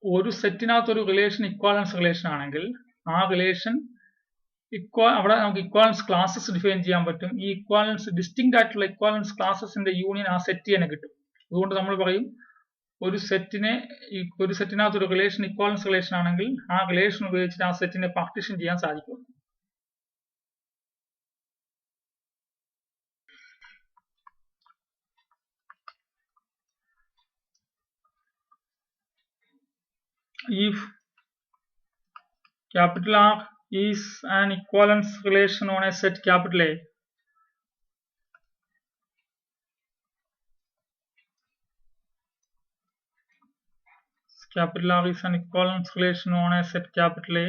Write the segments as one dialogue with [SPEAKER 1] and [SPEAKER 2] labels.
[SPEAKER 1] ഒരു സെറ്റിനകത്ത് ഒരു relation equivalence relation ആണെങ്കിൽ ആ റിലേഷൻ അവിടെ നമുക്ക് ഇക്വാലൻസ് ക്ലാസ്സസ് ഡിഫൈൻ ചെയ്യാൻ പറ്റും. ഈ ഇക്വാലൻസ് ഡിസ്റ്റിങ്ക്റ്റ് ആയിട്ടുള്ള ഇക്വാലൻസ് ക്ലാസ്സസിന്റെ യൂണിയൻ ആ സെറ്റ് തന്നെ കിട്ടും. അതുകൊണ്ട് നമ്മൾ പറയും ഒരു സെറ്റിനകത്ത് ഒരു റിലേഷൻ ഇക്വാലൻസ് റിലേഷൻ ആണെങ്കിൽ ആ റിലേഷൻ ഉപയോഗിച്ചിട്ട് ആ സെറ്റിനെ പാർട്ടീഷൻ ചെയ്യാൻ സാധിക്കും. If capital R is an equivalence relation on a set capital A, capital R is an equivalence relation on a set capital A,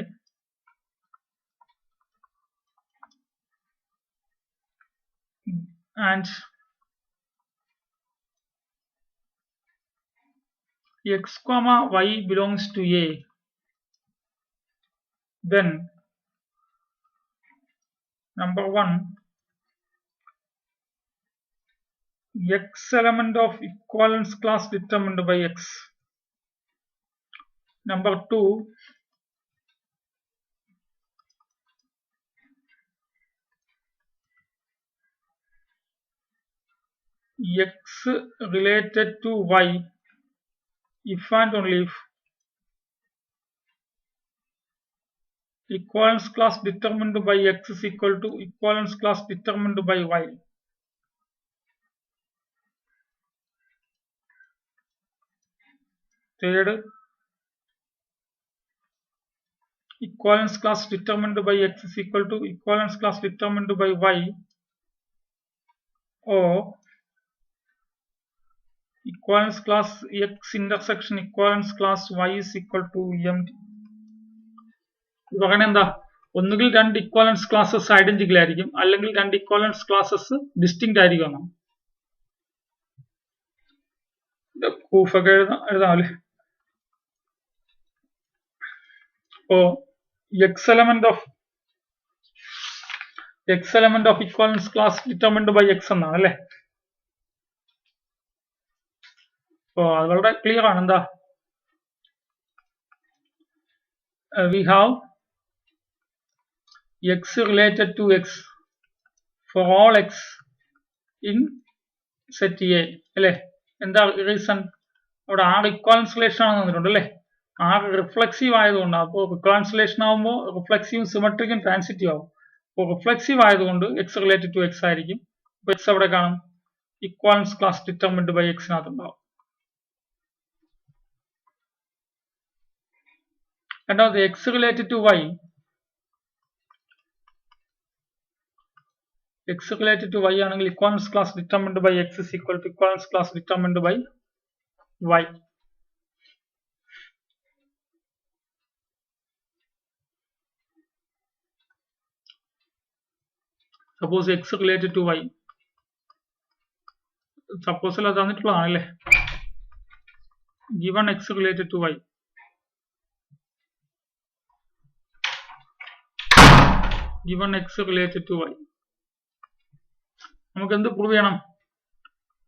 [SPEAKER 1] and x comma y belongs to A, then number 1, x element of equivalence class determined by x. Number 2, x related to y if and only if equivalence class determined by x is equal to equivalence class determined by y. Third, equivalence class determined by x is equal to equivalence class determined by y, or equivalence class x intersection equivalence class y is equal to empty. അങ്ങനെ എന്താ, ഒന്നുകിൽ രണ്ട് equivalence classes identical ആയിരിക്കും, അല്ലെങ്കിൽ രണ്ട് equivalence classes distinct ആയിരിക്കും. Proof ഒക്കെ എഴുതാമല്ലേ. അപ്പോ X element of equivalence class determined by X എന്നാണ് അല്ലേ. അപ്പോ അത് വളരെ ക്ലിയർ ആണ്. എന്താ, we have x related to x for all x in set A അല്ലേ. എന്താ റീസൺ, അവിടെ ആർ ഇക്വാലൻസ് റിലേഷൻ ആണെന്ന് തന്നിട്ടുണ്ട് അല്ലേ. ആർ റിഫ്ലെക്സീവ് ആയതുകൊണ്ട്, അപ്പോൾ ഇക്വാലൻസ് റിലേഷൻ ആകുമ്പോൾ റിഫ്ലെക്സീവ് സിമെട്രിക്കും ട്രാൻസിറ്റീവ് ആവും. അപ്പോൾ റിഫ്ലെക്സീവ് ആയതുകൊണ്ട് എക്സ് റിലേറ്റഡ് ടു എക്സ് ആയിരിക്കും. അപ്പോൾ എക്സ് അവിടെ കാണും, ഇക്വാലൻസ് ക്ലാസ് ഡിറ്റർമിൻഡ് ബൈ എക്സിനകത്ത് ഉണ്ടാവും. രണ്ടാമത് x related to y, x related to y ആണെങ്കിൽ equivalence class determined by X is equal to equivalence class determined by y. Suppose x related to y, suppose അല്ല തന്നിട്ടുള്ളതാണല്ലേ. Given x related to y, given x related to y, നമുക്ക് എന്ത് prove ചെയ്യണം?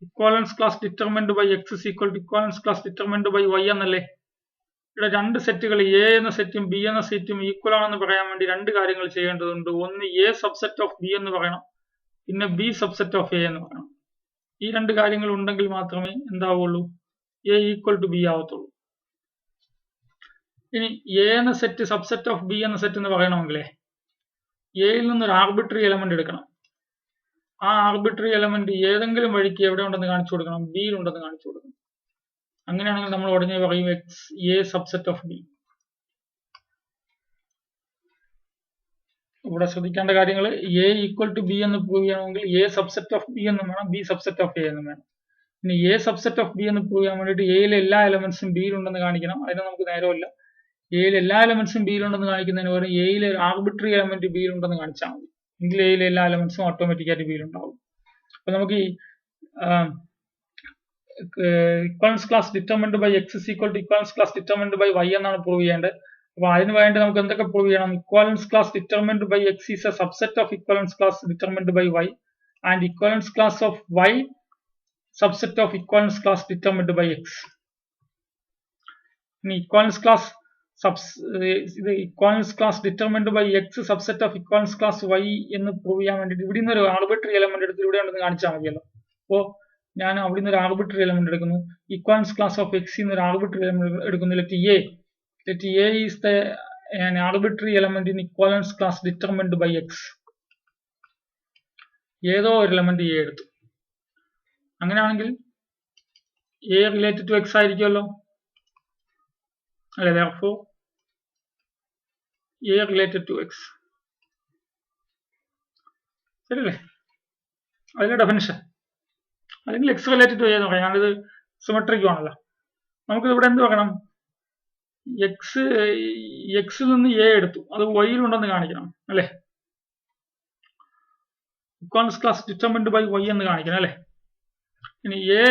[SPEAKER 1] Equivalence class determined by X is equal to equivalence class determined by y എന്നല്ലേ. ഇവിടെ രണ്ട് സെറ്റുകൾ A എന്ന സെറ്റും ബി എന്ന സെറ്റും ഈക്വൽ ആണെന്ന് പറയാൻ വേണ്ടി രണ്ട് കാര്യങ്ങൾ ചെയ്യേണ്ടതുണ്ട്. ഒന്ന് എ സബ്സെറ്റ് ഓഫ് ബി എന്ന് പറയണം, പിന്നെ ബി സബ്സെറ്റ് ഓഫ് എ എന്ന് പറയണം. ഈ രണ്ട് കാര്യങ്ങൾ ഉണ്ടെങ്കിൽ മാത്രമേ എന്താവുള്ളൂ, എ ഈക്വൽ ടു ബി ആവത്തുള്ളൂ. ഇനി എ എന്ന സെറ്റ് സബ്സെറ്റ് ഓഫ് ബി എന്ന സെറ്റ് എന്ന് പറയണമെങ്കിലേ എയിൽ നിന്നൊരു ആർബിട്രറി എലമെന്റ് എടുക്കണം. ആ ആർബിട്രറി എലമെന്റ് ഏതെങ്കിലും വഴിക്ക് എവിടെ ഉണ്ടെന്ന് കാണിച്ചു കൊടുക്കണം, ബിയിൽ ഉണ്ടെന്ന് കാണിച്ചു കൊടുക്കണം. അങ്ങനെയാണെങ്കിൽ നമ്മൾ ഉടനെ പറയും X A subset of B. ഇവിടെ ശ്രദ്ധിക്കേണ്ട കാര്യങ്ങൾ, എ ഈക്വൽ ടു ബി എന്ന് പ്രൂവ് ചെയ്യണമെങ്കിൽ എ സബ്സെറ്റ് ഓഫ് ബി എന്നും വേണം, ബി സബ്സെറ്റ് ഓഫ് എ എന്നും വേണം. ഇനി എ സബ്സെറ്റ് ഓഫ് ബി എന്ന് പ്രൂവ് ചെയ്യാൻ വേണ്ടിയിട്ട് എയിലെ എല്ലാ എലമെന്റ്സും ബിയിൽ ഉണ്ടെന്ന് കാണിക്കണം. അതിന് നമുക്ക് നേരമില്ല. എയിലെ എല്ലാ എലമെന്റ്സും ബിയിൽ ഉണ്ടെന്ന് കാണിക്കുന്നതിന് പകരം എയിലെ ആർബിട്രറി എലമെന്റ് ബിയിൽ ഉണ്ടെന്ന് കാണിച്ചാൽ മതി. എങ്കിൽ എയിലെ എല്ലാ എലമെന്റ്സും ഓട്ടോമാറ്റിക്കായിട്ട് ബിയിൽ ഉണ്ടാവും. അപ്പൊ നമുക്ക് ഈ equivalence class determined by X is equal to equivalence class determined by Y എന്നാണ് പ്രൂവ് ചെയ്യേണ്ടത്. അപ്പൊ അതിന് വേണ്ടി നമുക്ക് എന്തൊക്കെ പ്രൂവ് ചെയ്യണം? Equivalence class determined by X is a subset of equivalence class determined by Y, and equivalence class of Y subset of equivalence class determined by X. ഇനി equivalence class ഇത് equivalence class determined by X subset of equivalence class Y എന്ന് prove ചെയ്യാൻ വേണ്ടിയിട്ട് ഇവിടെ നിന്ന് ഒരു arbitrary element എടുത്ത് ഇവിടെ ഉണ്ടെന്ന് കാണിച്ചാൽ മതിയല്ലോ. അപ്പോൾ ഞാൻ അവിടെ നിന്ന് ഒരു ആർബിട്രറി എലമെന്റ് എടുക്കുന്നു. ഇക്വാലൻസ് ക്ലാസ് ഓഫ് എക്സ് ഒരു ആർബിട്രറി എലമെന്റ് എടുക്കുന്നു. Let A is the an arbitrary element in equivalence class determined by x. ഏതോ ഒരു എലമെന്റ് എ എടുത്തു. അങ്ങനെയാണെങ്കിൽ എ റിലേറ്റഡ് ടു എക്സ് ആയിരിക്കുമല്ലോ അല്ലെ? therefore A related to X ശരിയല്ലേ? അതിന്റെ ഡെഫിനിഷൻ. അല്ലെങ്കിൽ എക്സ് റിലേറ്റഡ് ടു എ എന്ന് പറയാം. ഞാനിത് സിമെട്രിക് ആണല്ലോ. നമുക്ക് ഇവിടെ എന്ത് വെക്കണം? എക്സിൽ നിന്ന് എ എടുത്തു, അത് വൈയിലുണ്ടെന്ന് കാണിക്കണം അല്ലെ? Equivalence class determined by Y എന്ന് കാണിക്കണം അല്ലെ? ഇനി എ,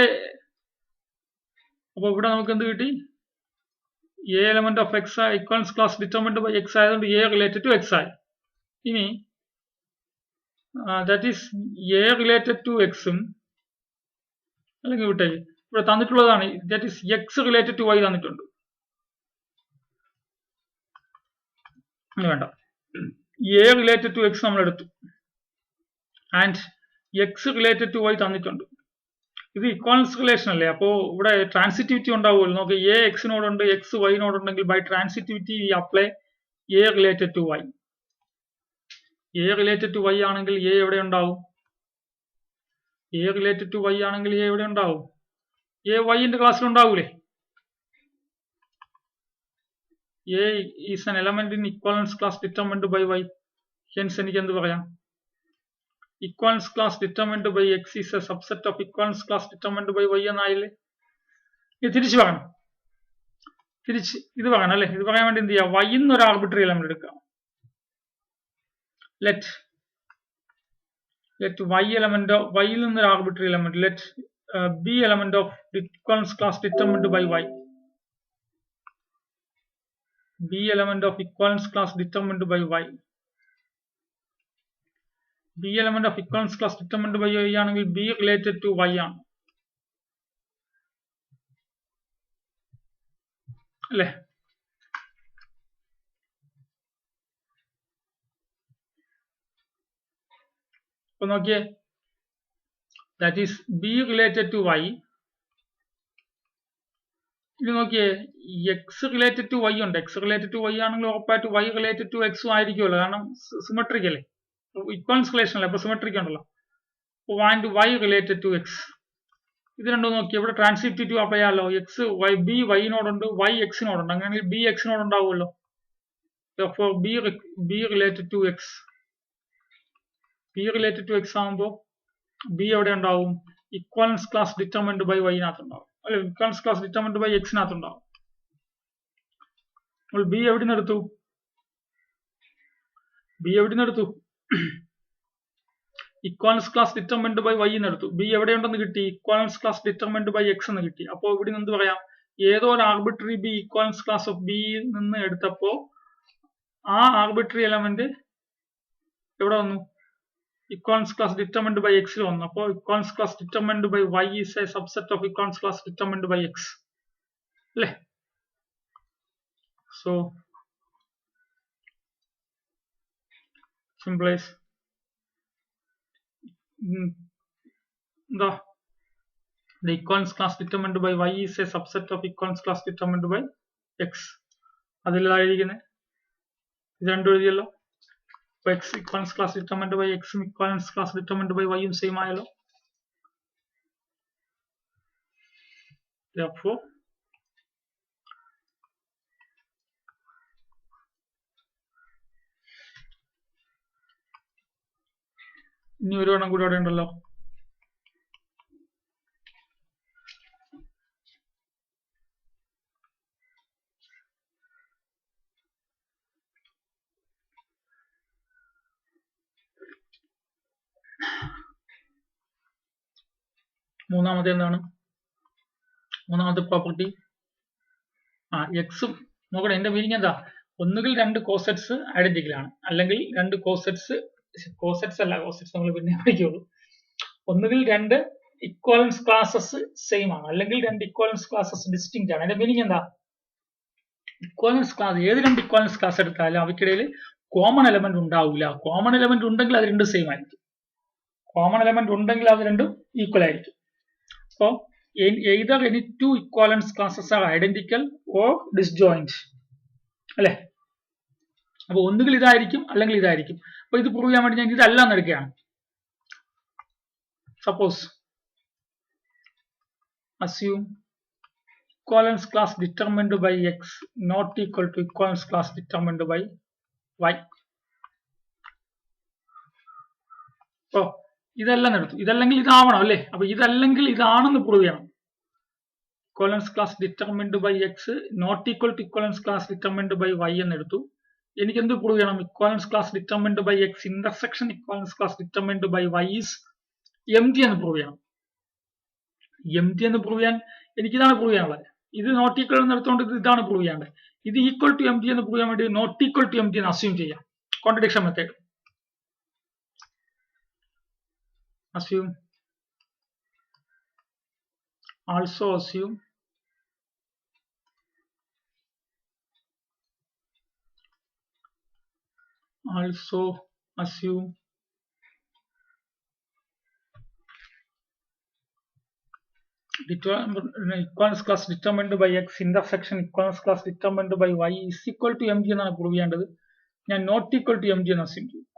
[SPEAKER 1] അപ്പൊ ഇവിടെ നമുക്ക് എന്ത് കിട്ടി? A element of x equivalence class determined by x ആയതുകൊണ്ട് എ റിലേറ്റഡ് ടു എക്സ് ആയി. ഇനി that is a related to എക്സും അല്ലെങ്കിൽ വിട്ടേ, ഇവിടെ തന്നിട്ടുള്ളതാണ് that is x related to y തന്നിട്ടുണ്ട്. വേണ്ട, എ റിലേറ്റഡ് ടു എക്സ് നമ്മൾ എടുത്തു and x related to y തന്നിട്ടുണ്ട്. ഇത് ഇക്വാലൻസ് റിലേഷൻ അല്ലേ? അപ്പോൾ ഇവിടെ ട്രാൻസിറ്റിവിറ്റി ഉണ്ടാവുമല്ലോ. നമുക്ക് എ എക്സിനോടുണ്ട്, എക്സ് വൈനോടുണ്ടെങ്കിൽ by transitivity we apply a related to y. A related to y ആണെങ്കിൽ എ എവിടെ ഉണ്ടാവും? എ റിലേറ്റഡ് ടു വൈ ആണെങ്കിൽ എ എവിടെ ഉണ്ടാവും? എ വൈന്റെ ക്ലാസ്സിൽ ഉണ്ടാവൂലേ? A is an element in equivalence class determined by y. Hence എനിക്ക് എന്ത് പറയാം? Equivalence class determined by x is a subset of equivalence class determined by y എന്നായില്ലേ? ഇത് തിരിച്ചു പറയണം. ഇത് പറയണം അല്ലെ? ഇത് പറയാൻ വേണ്ടി എന്ത് ചെയ്യാം? y എന്നൊരു ആർബിട്രറി എലമെന്റ് എടുക്കാം. ലെറ്റ് y എലമെന്റ് y ൽ നിന്നൊരു arbitrary element let b element of equivalence class determined by y. B element of equivalence class determined by y. B element of equivalence class determined by y ആണെങ്കിൽ B related to y ആണ് അല്ലേ? അപ്പൊ നോക്കിയേ, that is B related to y. ഇത് നോക്കിയേ, X related to Y ഉണ്ട്. X related to y ആണെങ്കിൽ ഉറപ്പായിട്ട് വൈ റിലേറ്റഡ് ടു എക്സും ആയിരിക്കുമല്ലോ, കാരണം സിമെട്രിക് അല്ലേ? ഇക്വലൻസ് റിലേഷൻ അല്ലേ? അപ്പൊ സിമെട്രിക് ഉണ്ടല്ലോ. And y related to x, ഇത് രണ്ടും നോക്കി ഇവിടെ ട്രാൻസിറ്റിവിറ്റി അപ്ലൈ ചെയ്യാമല്ലോ. എക്സ് വൈ ബി വൈനോടുണ്ട്, വൈ എക്സിനോടുണ്ട്. അങ്ങനെയാണെങ്കിൽ ബി എക്സിനോട് ഉണ്ടാവുമല്ലോ. B related to x, b related to x ആകുമ്പോൾ ബി എവിടെ ഉണ്ടാവും? ഇക്വലൻസ് ക്ലാസ് ഡിറ്റർമിൻഡ് ബൈ വൈനകത്ത് ഉണ്ടാവും അല്ലെ? ഇക്വലൻസ് ക്ലാസ് ഡിറ്റർമിൻഡ് ബൈ എക്സിനകത്ത് ഉണ്ടാവും. നമ്മൾ ബി എവിടെ നിന്ന് എടുത്തു? Equivalence class determined by Y എന്ന് എടുത്തു. ബി എവിടെ ഉണ്ടെന്ന് കിട്ടി? Equivalence class determined by X എന്ന് കിട്ടി. അപ്പോൾ ഇവിടെ നിന്ന് പറയാം, ഏതോ ഒരു arbitrary B ഇക്വലൻസ് class of B നിന്ന് എടുത്തപ്പോ ആ ആർബിട്രറി എലമെന്റ് എവിടെ വന്നു? equivalence class determined by x ൽ വന്നു. അപ്പോൾ equivalence class determined by y is a subset of equivalence class determined by x അല്ലേ? So simplifies the equivalence class determined by y is a subset of equivalence class determined by x. അതിലായിരിക്കുന്നത് ഇത് രണ്ടും എഴുതിയല്ലോ. x equivalence class determined by x equivalence class determined by y same ആയല്ലോ. Therefore ഇനി ഒരു എണ്ണം കൂടി അവിടെ ഉണ്ടല്ലോ. മൂന്നാമത്തെ എന്താണ്? മൂന്നാമത്തെ പ്രോപ്പർട്ടി എക്സും നോക്കട്ടെ. എന്റെ മീനിങ് എന്താ? ഒന്നുകിൽ രണ്ട് കോസെറ്റ്സ് ഐഡന്റിക്കൽ ആണ്, അല്ലെങ്കിൽ രണ്ട് കോസെറ്റ്സ് നമ്മൾ പിന്നെ പഠിക്കുള്ളൂ. ഒന്നുകിൽ രണ്ട് ഇക്വലൻസ് ക്ലാസസ് സെയിം ആണ്, അല്ലെങ്കിൽ രണ്ട് ഇക്വലൻസ് ക്ലാസസ് ഡിസ്റ്റിങ്ക്റ്റ് ആണ്. എന്റെ മീനിങ് എന്താ? ഇക്വാലൻസ് ക്ലാസ് ഏത് രണ്ട് ഇക്വാലൻസ് ക്ലാസ് എടുത്താലും അവയ്ക്കിടയിൽ കോമൺ എലമെന്റ് ഉണ്ടാവില്ല. കോമൺ എലമെന്റ് ഉണ്ടെങ്കിൽ അത് രണ്ടും സെയിം ആയിരിക്കും. കോമൺ എലമെന്റ് ഉണ്ടെങ്കിൽ അത് രണ്ടും ഈക്വൽ ആയിരിക്കും. So either any two equivalence classes are identical or disjoint. അല്ലെ? അപ്പൊ ഒന്നുകിൽ ഇതായിരിക്കും അല്ലെങ്കിൽ ഇതായിരിക്കും. അപ്പൊ ഇത് പ്രൂവ് ചെയ്യാൻ വേണ്ടി ഞാൻ ഇതല്ല എന്ന് എടുക്കുകയാണ്. Suppose assume equivalence class determined by x not equal to equivalence class determined by y. So ഇതെല്ലാം എടുത്തു. ഇതല്ലെങ്കിൽ ഇതാവണം അല്ലേ? അപ്പൊ ഇതല്ലെങ്കിൽ ഇതാണെന്ന് പ്രൂവ് ചെയ്യണം. Equivalence class determined by x not equal to equivalence class determined by y എന്ന് എടുത്തു. എനിക്ക് എന്ത് പ്രൂവ് ചെയ്യണം? Equivalence class determined by x intersection equivalence class determined by y is empty എന്ന് പ്രൂവ് ചെയ്യണം. empty എന്ന് പ്രൂവ് ചെയ്യാൻ എനിക്ക് ഇതാണ് പ്രൂവ് ചെയ്യാനുള്ളത്. ഇത് നോട്ട് ഈക്വൽ എന്ന് എടുത്തുകൊണ്ട് ഇതാണ് പ്രൂവ് ചെയ്യേണ്ടത്. ഇത് ഈക്വൽ ടു empty എന്ന് പ്രൂവ് ചെയ്യാൻ വേണ്ടി നോട്ട് ഈക്വൽ ടു empty എന്ന് അസ്യൂം ചെയ്യാം. Contradiction method. assume also assume equivalence class determined by x intersection equivalence class determined by y is equal to empty എന്നാണ് പ്രൂവ് ചെയ്യേണ്ടത്. ഞാൻ നോട്ട് ഈക്വൽ ടു empty എന്ന് assume ചെയ്യും.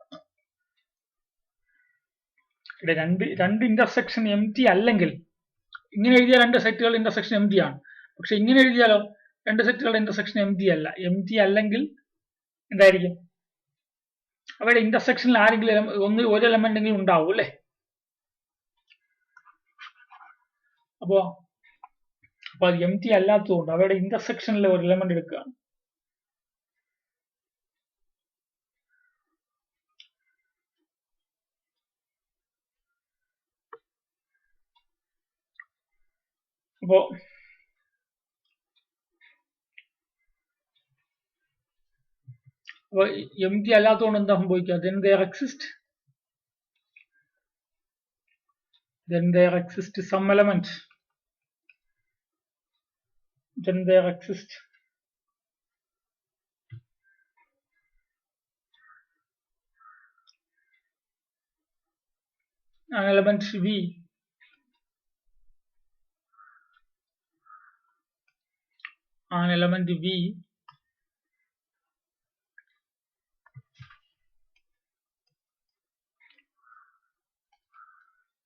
[SPEAKER 1] രണ്ട് intersection empty അല്ലെങ്കിൽ ഇങ്ങനെ എഴുതിയ രണ്ട് സെറ്റുകൾ ഇന്റർസെക്ഷൻ empty ആണ്. പക്ഷെ ഇങ്ങനെ എഴുതിയാലോ രണ്ട് സെറ്റുകളുടെ ഇന്റർസെക്ഷൻ empty അല്ല. empty അല്ലെങ്കിൽ എന്തായിരിക്കും? അവയുടെ ഇന്റർസെക്ഷനിൽ ആരെങ്കിലും ഒരു എലമെന്റ് എങ്കിലും ഉണ്ടാവും അല്ലെ? അപ്പോ അത് empty അല്ലാത്തതുകൊണ്ട് അവയുടെ ഇന്റർസെക്ഷനിലെ ഒരു എലമെന്റ് എടുക്കുകയാണ്. അപ്പോ empty അല്ലാത്തതുകൊണ്ട് എന്താ സംഭവിക്കുക? then there exists some element. Then there exists an element v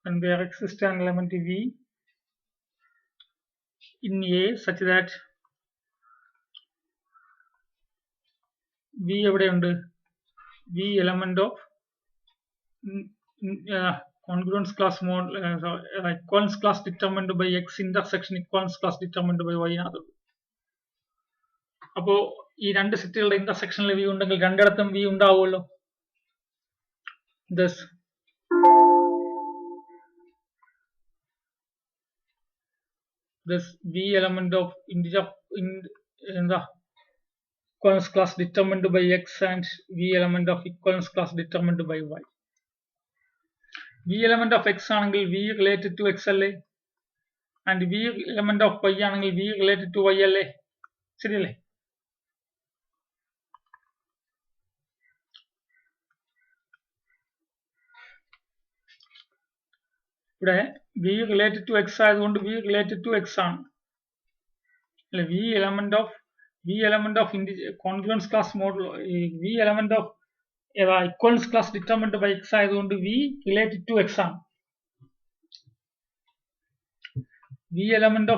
[SPEAKER 1] and there exists an element v in A such that v എവിടെയുണ്ട്? v element of congruence class equivalence class determined by x intersection equivalence class determined by y ആണ്. അപ്പോ ഈ രണ്ട് സെറ്റുകളുടെ ഇന്റർസെക്ഷനിൽ v ഉണ്ടെങ്കിൽ രണ്ടിടത്തും v ഉണ്ടാവുമല്ലോ. thus v element of integer in the equivalence class determined by x and v element of equivalence class determined by y. v element of x ആണെങ്കിൽ v related to x അല്ലേ? and v element of y ആണെങ്കിൽ v related to y അല്ലേ? ശരിയല്ലേ? ഇവിടെ v related to x ആയതുകൊണ്ട് v related to x ആണ് അല്ലെ? v element of congruence class model v element of equivalence class determined by x ആയതുകൊണ്ട് v related to x ആണ്. v element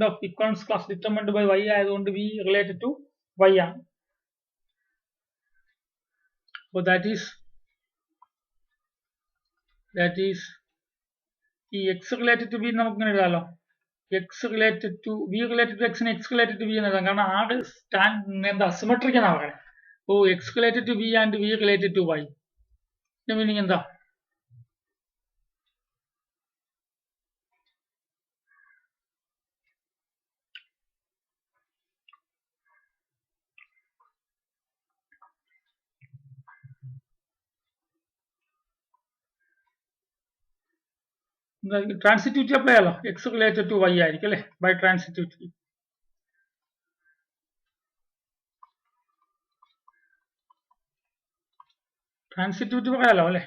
[SPEAKER 1] of equivalence class determined by y ആയതുകൊണ്ട് v related to y ആണ്. so that is ഈ x related to v നമുക്ക് ഇങ്ങനെ എഴുതാമല്ലോ. x related to v related to x നെ x related to v എന്ന് എഴുതാം. കാരണം ആട് എന്താ സിമെട്രിക് എന്നാ പറയുന്നത്. Oh x related to v and v related to y. Meaning എന്താ? ട്രാൻസിറ്റിവിറ്റി അപ്ലൈ ചെയ്യാലോ. x റിലേറ്റഡ് ടു y ആയിരിക്കും അല്ലെ? By transitivity. ട്രാൻസിറ്റിവിറ്റി പറയാലോ അല്ലെ,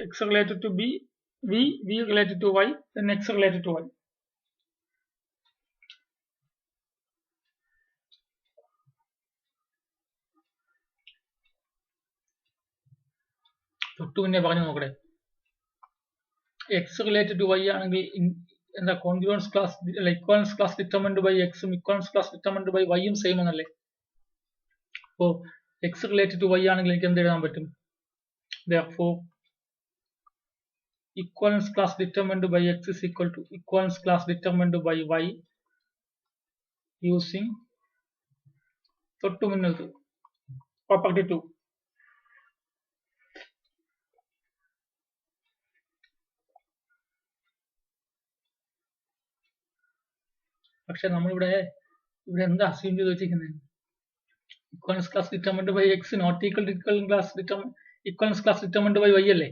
[SPEAKER 1] X related to B, V related to Y, then X related to Y. തൊട്ടു മുന്നേ പറഞ്ഞു നോക്കട്ടെ, എക്സ് റിലേറ്റഡ് ടു വൈ ആണെങ്കിൽ എന്താ കോൺഗ്രുവൻസ് ക്ലാസ് അല്ല, ഇക്വലൻസ് ക്ലാസ് ഡിറ്റർമിൻഡ് ബൈ എക്സും ഇക്വലൻസ് ക്ലാസ് ഡിറ്റർമിൻഡ് ബൈ വൈയും സെയിം എന്നല്ലേ. അപ്പോ എക്സ് റിലേറ്റഡ് ടു വൈ ആണെങ്കിൽ എനിക്ക് എന്ത് എഴുതാൻ പറ്റും? therefore equivalence class determined by x is equal to equivalence class determined by y using തൊട്ടു മുന്നത്തെ പ്രോപ്പർട്ടി 2. പക്ഷെ നമ്മളിവിടെ എന്താ അസ്യൂം ചെയ്ത് വെച്ചിരിക്കുന്നത്? Equivalence class determined by X not equal to equivalence class determined by Y അല്ലേ.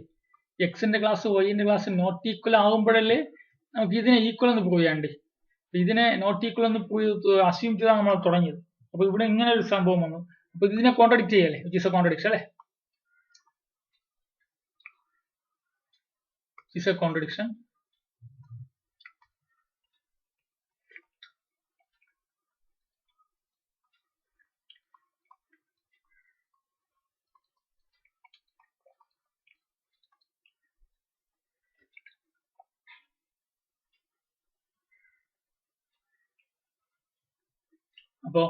[SPEAKER 1] എക്സിന്റെ ക്ലാസ് വൈന്റെ ക്ലാസ് നോട്ട് ഈക്വൽ ആകുമ്പോഴല്ലേ നമുക്ക് ഇതിനെ ഈക്വൽ എന്ന് പ്രൂവ് ചെയ്യാണ്ട്. ഇതിനെ നോട്ട് ഈക്വൽ എന്ന് അസ്യൂം ചെയ്താണ് നമ്മൾ തുടങ്ങിയത്. അപ്പൊ ഇവിടെ ഇങ്ങനെ ഒരു സംഭവം വന്നു. അപ്പൊ ഇതിനെ കോൺട്രഡിക്ട് ചെയ്യല്ലേ, വിച്ച് ഈസ് എ കോൺട്രഡിക്ഷൻ അല്ലേ, ഈസ് എ കോൺട്രഡിക്ഷൻ. അപ്പോ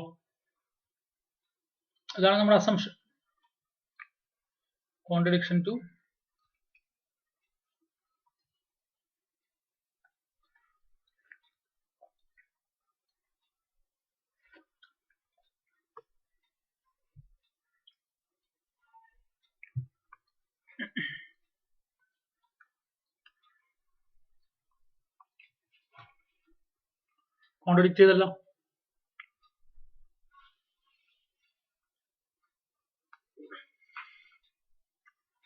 [SPEAKER 1] അതാണ് നമ്മുടെ അസംഷൻ. കോൺട്രഡിക്ഷൻ ടു കോൺട്രഡിക്ട് ചെയ്തല്ലോ.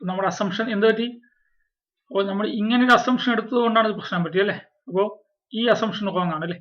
[SPEAKER 1] നമ്മുടെ അസംഷൻ എന്ത് പറ്റി? അപ്പോൾ നമ്മൾ ഇങ്ങനെ ഒരു അസംഷൻ എടുത്തത് കൊണ്ടാണ് ഇത് പ്രശ്നം പറ്റിയത് അല്ലേ. അപ്പോൾ ഈ അസംഷൻ റോങ് ആണ് അല്ലേ.